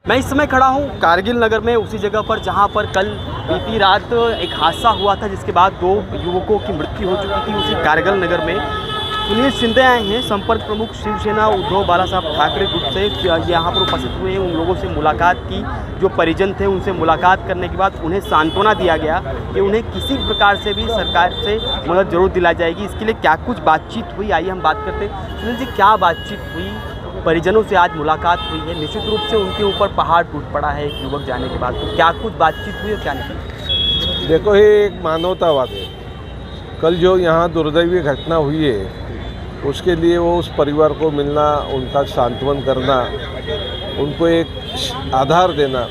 मैं इस समय खड़ा हूँ कारगिल नगर में, उसी जगह पर जहाँ पर कल बीती रात एक हादसा हुआ था जिसके बाद 2 युवकों की मृत्यु हो चुकी थी। उसी कारगिल नगर में सुनील शिंदे आए हैं, संपर्क प्रमुख शिवसेना उद्धव बालासाहब ठाकरे ग्रुप से, यहाँ पर उपस्थित हुए हैं। उन लोगों से मुलाकात की, जो परिजन थे उनसे मुलाकात करने के बाद उन्हें सांत्वना दिया गया कि उन्हें किसी प्रकार से भी सरकार से मदद जरूर दिलाई जाएगी। इसके लिए क्या कुछ बातचीत हुई, आइए हम बात करते हैं। सुनील जी, क्या बातचीत हुई? परिजनों से आज मुलाकात हुई है, निश्चित रूप से उनके ऊपर पहाड़ टूट पड़ा है एक युवक जाने के बाद, तो क्या कुछ बातचीत हुई और क्या नहीं? देखो, ये एक मानवतावाद है। कल जो यहाँ दुर्दैवी घटना हुई है उसके लिए वो उस परिवार को मिलना, उनका सांत्वन करना, उनको एक आधार देना,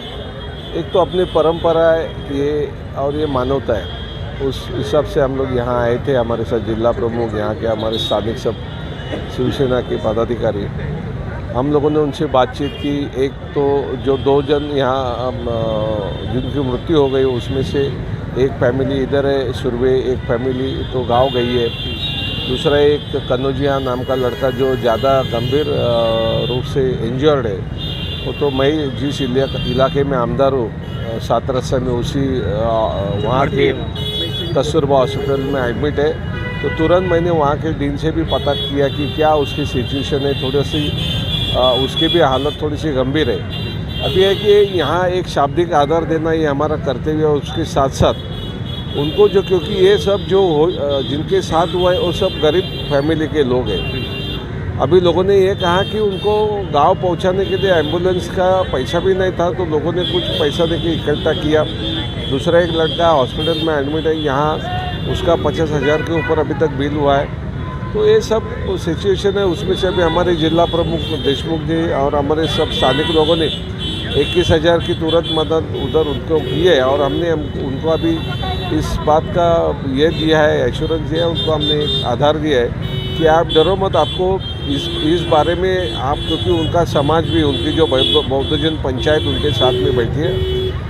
एक तो अपनी परंपरा है ये और ये मानवता है। उस हिसाब से हम लोग यहाँ आए थे। हमारे साथ जिला प्रमुख, यहाँ के हमारे स्थानिक सब शिवसेना के पदाधिकारी, हम लोगों ने उनसे बातचीत की। एक तो जो 2 जन यहाँ जिनकी मृत्यु हो गई उसमें से एक फैमिली इधर है सुरवे, एक फैमिली तो गांव गई है। दूसरा एक कनौजिया नाम का लड़का जो ज़्यादा गंभीर रूप से इंजर्ड है, वो तो मैं जिस इलाके में आमदार हूँ 7 रस्ता में, उसी वहाँ के कस्तूरबा हॉस्पिटल में एडमिट है। तो तुरंत मैंने वहाँ के डीन से भी पता किया कि क्या उसकी सिचुएशन है, थोड़ी सी उसकी भी हालत थोड़ी सी गंभीर है। अभी है कि यहाँ एक शाब्दिक आधार देना ये हमारा कर्तव्य है। उसके साथ साथ उनको जो, क्योंकि ये सब जो जिनके साथ हुआ है वो सब गरीब फैमिली के लोग हैं। अभी लोगों ने ये कहा कि उनको गांव पहुंचाने के लिए एम्बुलेंस का पैसा भी नहीं था, तो लोगों ने कुछ पैसा देके इकट्ठा किया। दूसरा एक लड़का हॉस्पिटल में एडमिट है, यहाँ उसका 50,000 के ऊपर अभी तक बिल हुआ है। तो ये सब सिचुएशन है। उसमें से अभी हमारे जिला प्रमुख देशमुख जी और हमारे सब स्थानिक लोगों ने 21,000 की तुरंत मदद उधर उनको की है। और हमने उनको अभी इस बात का ये दिया है, एश्योरेंस दिया है, उनको हमने एक आधार दिया है कि आप डरो मत। आपको इस बारे में आप, क्योंकि उनका समाज भी, उनकी जो बौद्धजन पंचायत उनके साथ में बैठी है,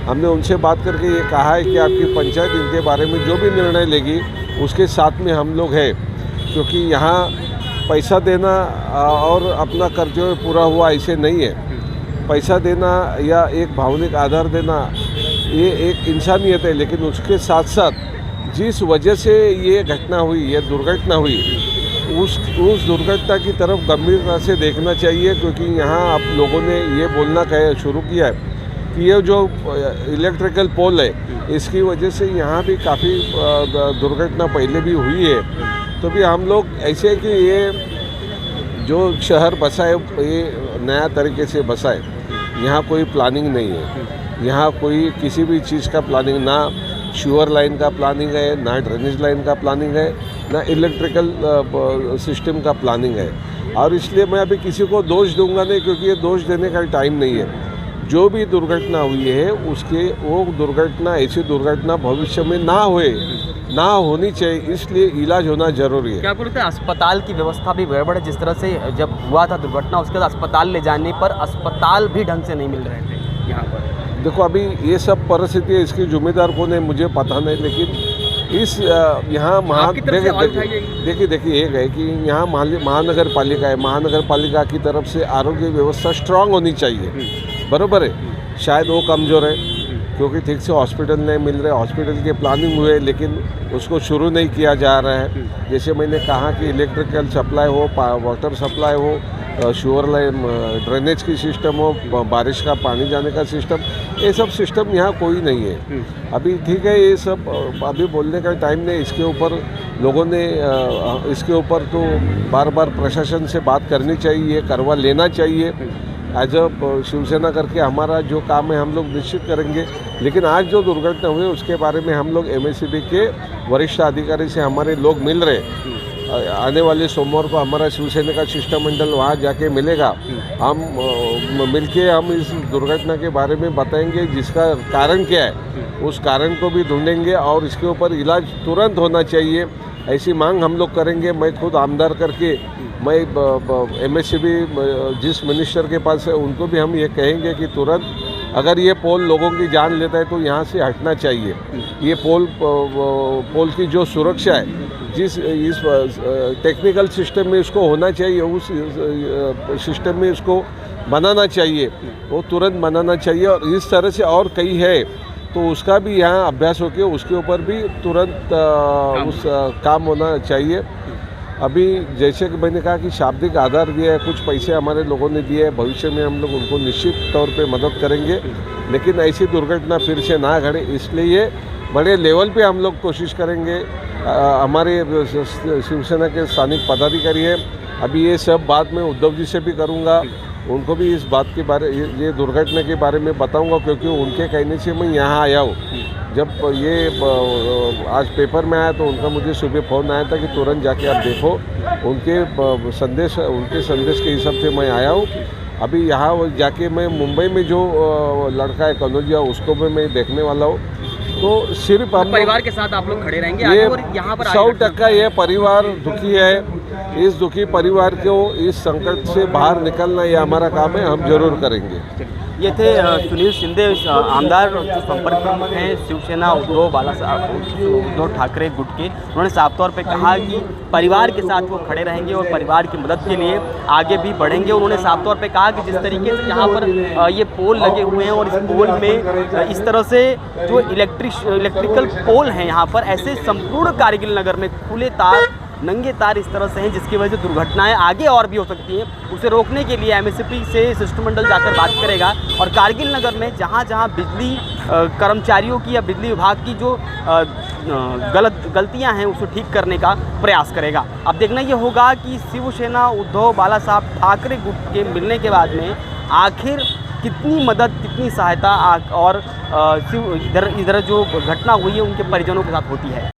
हमने उनसे बात करके ये कहा है कि आपकी पंचायत इनके बारे में जो भी निर्णय लेगी उसके साथ में हम लोग हैं। क्योंकि यहाँ पैसा देना और अपना कर्तव्य पूरा हुआ ऐसे नहीं है। पैसा देना या एक भावनिक आधार देना ये एक इंसानियत है, लेकिन उसके साथ साथ जिस वजह से ये घटना हुई, ये दुर्घटना हुई, उस दुर्घटना की तरफ गंभीरता से देखना चाहिए। क्योंकि यहाँ आप लोगों ने ये बोलना शुरू किया है कि ये जो इलेक्ट्रिकल पोल है इसकी वजह से यहाँ भी काफ़ी दुर्घटना पहले भी हुई है। तो भी हम लोग ऐसे कि ये जो शहर बसा है ये नया तरीके से बसा है। यहाँ कोई प्लानिंग नहीं है, यहाँ कोई किसी भी चीज़ का प्लानिंग, ना श्यूअर लाइन का प्लानिंग है, ना ड्रेनेज लाइन का प्लानिंग है, ना इलेक्ट्रिकल सिस्टम का प्लानिंग है। और इसलिए मैं अभी किसी को दोष दूंगा नहीं, क्योंकि ये दोष देने का टाइम नहीं है। जो भी दुर्घटना हुई है उसके, वो दुर्घटना, ऐसी दुर्घटना भविष्य में ना होनी चाहिए, इसलिए इलाज होना जरूरी है। क्या बोलते हैं, अस्पताल की व्यवस्था भी गड़बड़ है? जिस तरह से जब हुआ था दुर्घटना उसके बाद अस्पताल ले जाने पर अस्पताल भी ढंग से नहीं मिल रहे थे यहाँ पर। देखो, अभी ये सब परिस्थिति है, इसकी जिम्मेदार कौन है मुझे पता नहीं, लेकिन इस यहाँ देखिए एक है कि यहाँ महानगर पालिका है, महानगर पालिका की तरफ से आरोग्य व्यवस्था स्ट्रांग होनी चाहिए, बराबर है। शायद वो कमज़ोर है क्योंकि ठीक से हॉस्पिटल नहीं मिल रहे, हॉस्पिटल के प्लानिंग हुए लेकिन उसको शुरू नहीं किया जा रहा है। जैसे मैंने कहा कि इलेक्ट्रिकल सप्लाई हो, वाटर सप्लाई हो, श्यूअर लाइन, ड्रेनेज की सिस्टम हो, बारिश का पानी जाने का सिस्टम, ये सब सिस्टम यहाँ कोई नहीं है। अभी ठीक है, ये सब अभी बोलने का टाइम नहीं। इसके ऊपर लोगों ने इसके ऊपर तो बार बार प्रशासन से बात करनी चाहिए, करवा लेना चाहिए। एज अ शिवसेना करके हमारा जो काम है हम लोग निश्चित करेंगे। लेकिन आज जो दुर्घटना हुई उसके बारे में हम लोग MSCB के वरिष्ठ अधिकारी से हमारे लोग मिल रहे। आने वाले सोमवार को हमारा शिवसेना का शिष्टमंडल वहाँ जाके मिलेगा। हम मिलके हम इस दुर्घटना के बारे में बताएंगे, जिसका कारण क्या है उस कारण को भी ढूंढेंगे और इसके ऊपर इलाज तुरंत होना चाहिए, ऐसी मांग हम लोग करेंगे। मैं खुद आमदार करके मैं MSCB जिस मिनिस्टर के पास है उनको भी हम ये कहेंगे कि तुरंत अगर ये पोल लोगों की जान लेता है तो यहाँ से हटना चाहिए। ये पोल की जो सुरक्षा है, जिस इस टेक्निकल सिस्टम में इसको होना चाहिए, उस सिस्टम में इसको बनाना चाहिए वो तुरंत बनाना चाहिए। और इस तरह से और कई है तो उसका भी यहाँ अभ्यास होकर उसके ऊपर भी तुरंत काम होना चाहिए। अभी जैसे कि मैंने कहा कि शाब्दिक आधार दिया है, कुछ पैसे हमारे लोगों ने दिए हैं, भविष्य में हम लोग उनको निश्चित तौर पे मदद करेंगे, लेकिन ऐसी दुर्घटना फिर से ना घटे इसलिए बड़े लेवल पे हम लोग कोशिश करेंगे। हमारे शिवसेना के स्थानिक पदाधिकारी हैं, अभी ये सब बात मैं उद्धव जी से भी करूँगा, उनको भी इस बात के बारे ये दुर्घटना के बारे में बताऊंगा, क्योंकि उनके कहने से मैं यहाँ आया हूँ। जब ये आज पेपर में आया तो उनका मुझे सुबह फ़ोन आया था कि तुरंत जाके आप देखो, उनके संदेश के हिसाब से मैं आया हूँ। अभी यहाँ जाके मैं मुंबई में जो लड़का है कनौजिया उसको भी मैं देखने वाला हूँ। तो सिर्फ हम परिवार के साथ आप लोग खड़े रहेंगे आगे और यहाँ पर 100% ये परिवार दुखी है। इस दुखी परिवार को इस संकट से बाहर निकलना ये हमारा काम है, हम जरूर करेंगे। ये थे सुनील शिंदे आमदार जो संपर्क प्रमुख हैं शिवसेना उद्धव ठाकरे गुट के। उन्होंने साफ तौर पे कहा कि परिवार के साथ वो खड़े रहेंगे और परिवार की मदद के लिए आगे भी बढ़ेंगे। उन्होंने साफ तौर पे कहा कि जिस तरीके से यहाँ पर ये पोल लगे हुए हैं और इस पोल में इस तरह से जो इलेक्ट्रिकल पोल हैं यहाँ पर, ऐसे संपूर्ण कारगिल नगर में खुले तार नंगे तार इस तरह से हैं जिसकी वजह से दुर्घटनाएं आगे और भी हो सकती हैं। उसे रोकने के लिए एमएसपी से शिष्टमंडल जाकर बात करेगा और कारगिल नगर में जहां जहां बिजली कर्मचारियों की या बिजली विभाग की जो गलतियां हैं उसे ठीक करने का प्रयास करेगा। अब देखना ये होगा कि शिवसेना उद्धव बाला साहब ठाकरे गुट के मिलने के बाद में आखिर कितनी मदद कितनी सहायता और इधर जो घटना हुई है उनके परिजनों के साथ होती है।